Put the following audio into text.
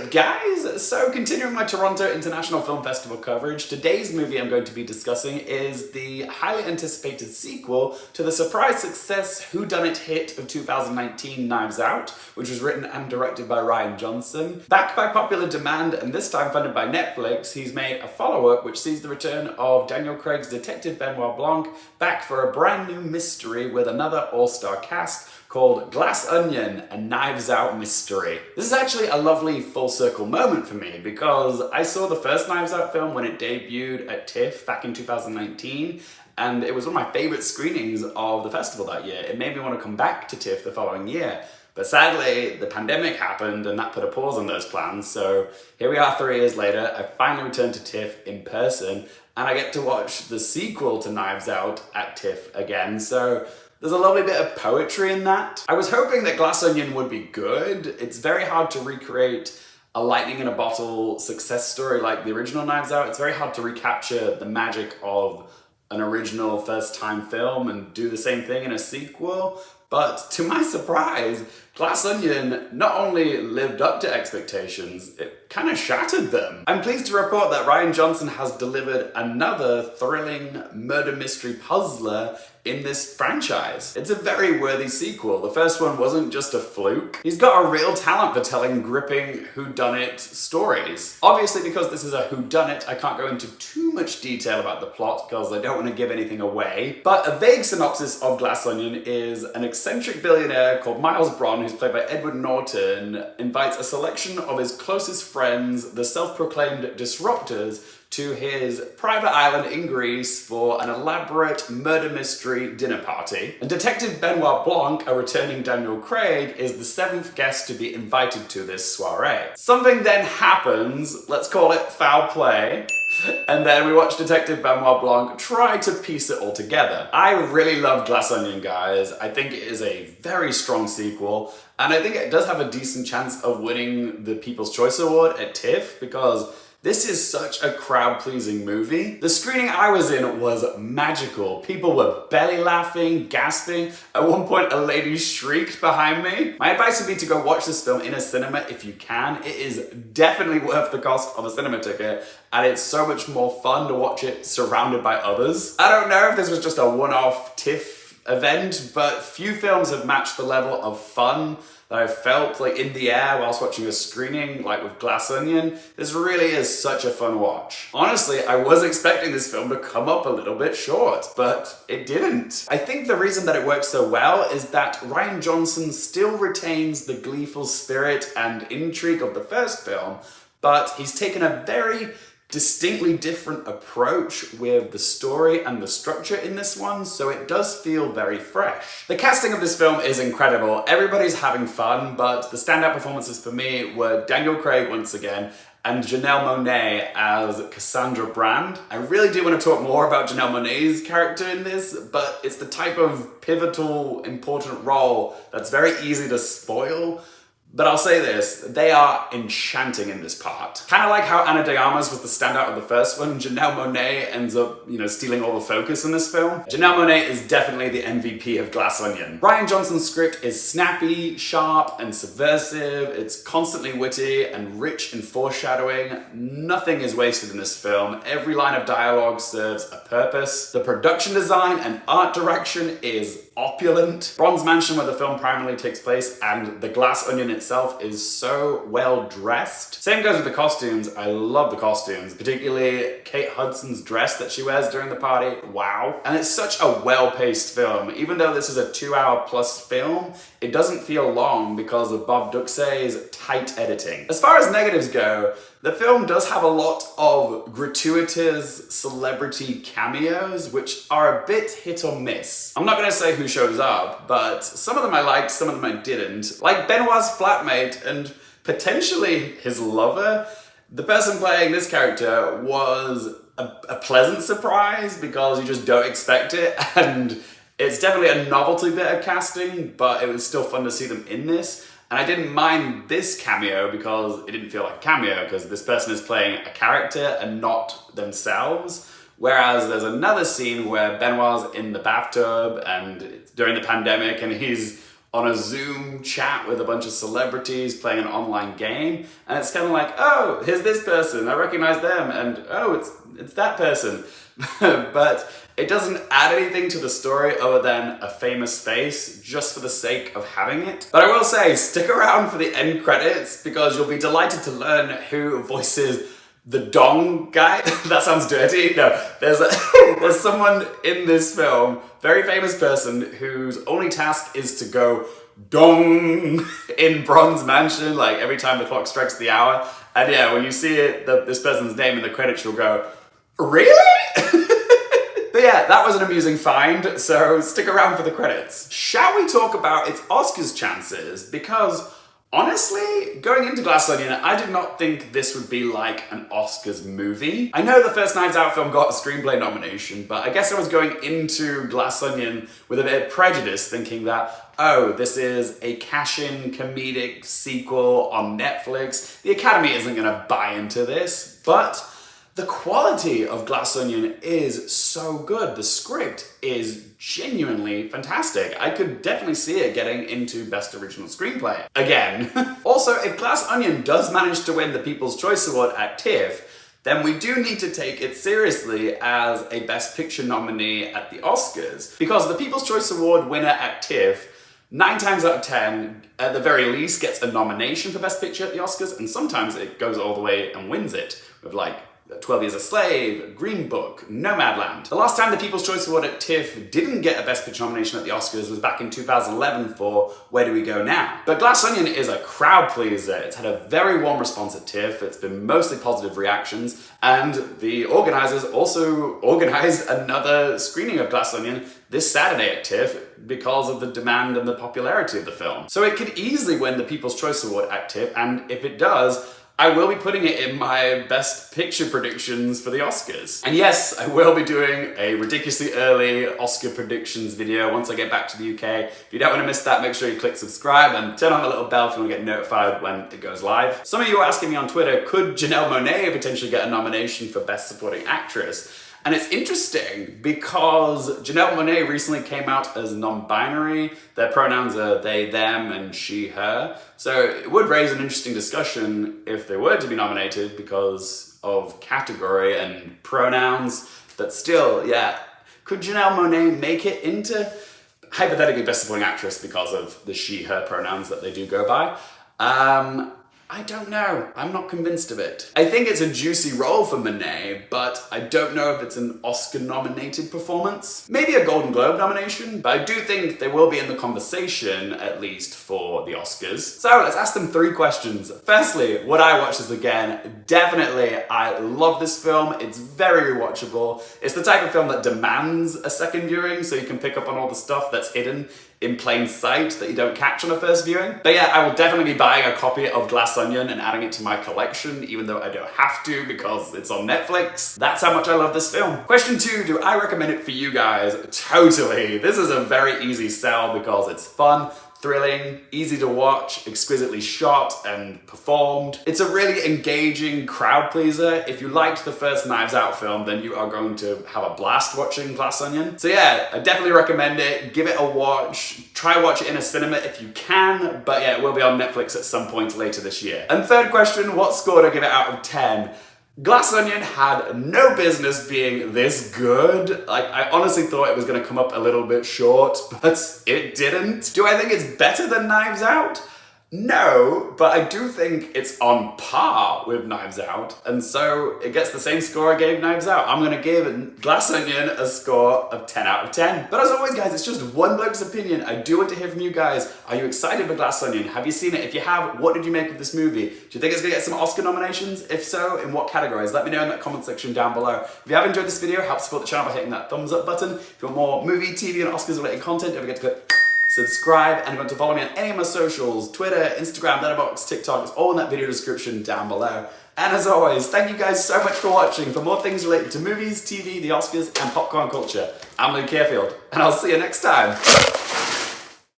Alright guys, so continuing my Toronto International Film Festival coverage, today's movie I'm going to be discussing is the highly anticipated sequel to the surprise success whodunit hit of 2019, Knives Out, which was written and directed by Rian Johnson. Backed by popular demand and this time funded by Netflix, he's made a follow-up which sees the return of Daniel Craig's Detective Benoit Blanc back for a brand new mystery with another all-star cast called Glass Onion, a Knives Out mystery. This is actually a lovely full circle moment for me because I saw the first Knives Out film when it debuted at TIFF back in 2019, and it was one of my favorite screenings of the festival that year. It made me want to come back to TIFF the following year. But sadly, the pandemic happened and that put a pause on those plans, so here we are 3 years later. I finally returned to TIFF in person, and I get to watch the sequel to Knives Out at TIFF again, so there's a lovely bit of poetry in that. I was hoping that Glass Onion would be good. It's very hard to recreate a lightning in a bottle success story like the original Knives Out. It's very hard to recapture the magic of an original first-time film and do the same thing in a sequel. But to my surprise, Glass Onion not only lived up to expectations, it kind of shattered them. I'm pleased to report that Rian Johnson has delivered another thrilling murder mystery puzzler in this franchise. It's a very worthy sequel. The first one wasn't just a fluke. He's got a real talent for telling gripping whodunit stories. Obviously, because this is a whodunit, I can't go into too much detail about the plot because I don't want to give anything away. But a vague synopsis of Glass Onion is an eccentric billionaire called Miles Bron, who's played by Edward Norton, invites a selection of his closest friends, the self-proclaimed disruptors, to his private island in Greece for an elaborate murder mystery dinner party. And Detective Benoit Blanc, a returning Daniel Craig, is the 7th guest to be invited to this soiree. Something then happens, let's call it foul play, and then we watch Detective Benoit Blanc try to piece it all together. I really love Glass Onion, guys. I think it is a very strong sequel, and I think it does have a decent chance of winning the People's Choice Award at TIFF because this is such a crowd-pleasing movie. The screening I was in was magical. People were belly laughing, gasping. At one point, a lady shrieked behind me. My advice would be to go watch this film in a cinema if you can. It is definitely worth the cost of a cinema ticket, and it's so much more fun to watch it surrounded by others. I don't know if this was just a one-off TIFF event, but few films have matched the level of fun that I felt like in the air whilst watching a screening, like with Glass Onion. This really is such a fun watch. Honestly, I was expecting this film to come up a little bit short, but it didn't. I think the reason that it works so well is that Rian Johnson still retains the gleeful spirit and intrigue of the first film, but he's taken a very distinctly different approach with the story and the structure in this one, so it does feel very fresh. The casting of this film is incredible. Everybody's having fun, but the standout performances for me were Daniel Craig once again and Janelle Monáe as Cassandra Brand. I really do want to talk more about Janelle Monáe's character in this, but it's the type of pivotal, important role that's very easy to spoil. But I'll say this, they are enchanting in this part. Kind of like how Ana de Armas was the standout of the first one, Janelle Monáe ends up, stealing all the focus in this film. Janelle Monáe is definitely the MVP of Glass Onion. Rian Johnson's script is snappy, sharp, and subversive. It's constantly witty and rich in foreshadowing. Nothing is wasted in this film. Every line of dialogue serves a purpose. The production design and art direction is opulent. Bron's mansion, where the film primarily takes place, and the Glass Onion itself is so well dressed. Same goes with the costumes. I love the costumes, particularly Kate Hudson's dress that she wears during the party. Wow. And it's such a well-paced film. Even though this is a 2-hour-plus film, it doesn't feel long because of Bob Duxey's tight editing. As far as negatives go, the film does have a lot of gratuitous celebrity cameos, which are a bit hit or miss. I'm not gonna say who shows up, but some of them I liked, some of them I didn't. Like Benoit's flatmate and potentially his lover. The person playing this character was a pleasant surprise because you just don't expect it, and it's definitely a novelty bit of casting, but it was still fun to see them in this. And I didn't mind this cameo because it didn't feel like a cameo because this person is playing a character and not themselves. Whereas there's another scene where Benoit's in the bathtub and during the pandemic and he's on a Zoom chat with a bunch of celebrities playing an online game, and it's kind of like, oh, here's this person, I recognize them, and oh, it's that person. But it doesn't add anything to the story other than a famous face just for the sake of having it. But I will say, stick around for the end credits because you'll be delighted to learn who voices the dong guy. That sounds dirty. No, there's someone in this film, very famous person, whose only task is to go dong in Bronze Mansion, like every time the clock strikes the hour. And yeah, when you see it, this person's name in the credits, you'll go, really? But yeah, that was an amusing find, so stick around for the credits. Shall we talk about its Oscars chances? Because honestly, going into Glass Onion, I did not think this would be like an Oscars movie. I know the first Knives Out film got a screenplay nomination, but I guess I was going into Glass Onion with a bit of prejudice, thinking that, oh, this is a cash-in comedic sequel on Netflix. The Academy isn't gonna buy into this, but the quality of Glass Onion is so good. The script is genuinely fantastic. I could definitely see it getting into Best Original Screenplay again. Also, if Glass Onion does manage to win the People's Choice Award at TIFF, then we do need to take it seriously as a Best Picture nominee at the Oscars, because the People's Choice Award winner at TIFF 9 times out of 10, at the very least, gets a nomination for Best Picture at the Oscars, and sometimes it goes all the way and wins it with like 12 Years a Slave, Green Book, Nomadland. The last time the People's Choice Award at TIFF didn't get a Best Picture nomination at the Oscars was back in 2011 for Where Do We Go Now? But Glass Onion is a crowd pleaser. It's had a very warm response at TIFF, it's been mostly positive reactions, and the organisers also organised another screening of Glass Onion this Saturday at TIFF because of the demand and the popularity of the film. So it could easily win the People's Choice Award at TIFF, and if it does, I will be putting it in my Best Picture predictions for the Oscars. And yes, I will be doing a ridiculously early Oscar predictions video once I get back to the UK. If you don't want to miss that, make sure you click subscribe and turn on the little bell if you want to get notified when it goes live. Some of you were asking me on Twitter, could Janelle Monáe potentially get a nomination for Best Supporting Actress? And it's interesting because Janelle Monáe recently came out as non-binary. Their pronouns are they, them, and she, her. So it would raise an interesting discussion if they were to be nominated because of category and pronouns. But still, yeah, could Janelle Monáe make it into hypothetically Best Supporting Actress because of the she, her pronouns that they do go by? I don't know. I'm not convinced of it. I think it's a juicy role for Monae, but I don't know if it's an Oscar-nominated performance. Maybe a Golden Globe nomination, but I do think they will be in the conversation, at least for the Oscars. So let's ask them 3 questions. Firstly, would I watch this again? Definitely. I love this film. It's very rewatchable. It's the type of film that demands a second viewing, so you can pick up on all the stuff that's hidden in plain sight that you don't catch on a first viewing. But yeah, I will definitely be buying a copy of Glass Onion and adding it to my collection, even though I don't have to because it's on Netflix. That's how much I love this film. Question 2, do I recommend it for you guys? Totally. This is a very easy sell because it's fun, thrilling, easy to watch, exquisitely shot and performed. It's a really engaging crowd pleaser. If you liked the first Knives Out film, then you are going to have a blast watching Glass Onion. So yeah, I definitely recommend it. Give it a watch. Try watch it in a cinema if you can, but yeah, it will be on Netflix at some point later this year. And third question, what score do I give it out of 10? Glass Onion had no business being this good. Like, I honestly thought it was gonna come up a little bit short, but it didn't. Do I think it's better than Knives Out? No, but I do think it's on par with Knives Out, and so it gets the same score I gave Knives Out. I'm gonna give Glass Onion a score of 10 out of 10. But as always, guys, it's just one bloke's opinion. I do want to hear from you guys. Are you excited for Glass Onion? Have you seen it? If you have, what did you make of this movie? Do you think it's gonna get some Oscar nominations? If so, in what categories? Let me know in that comment section down below. If you have enjoyed this video, help support the channel by hitting that thumbs up button. If you want more movie, TV, and Oscars related content, don't forget to click subscribe, and if you want to follow me on any of my socials, Twitter, Instagram, Letterboxd, TikTok, it's all in that video description down below. And as always, thank you guys so much for watching. For more things related to movies, TV, the Oscars, and popcorn culture, I'm Luke Carefield, and I'll see you next time.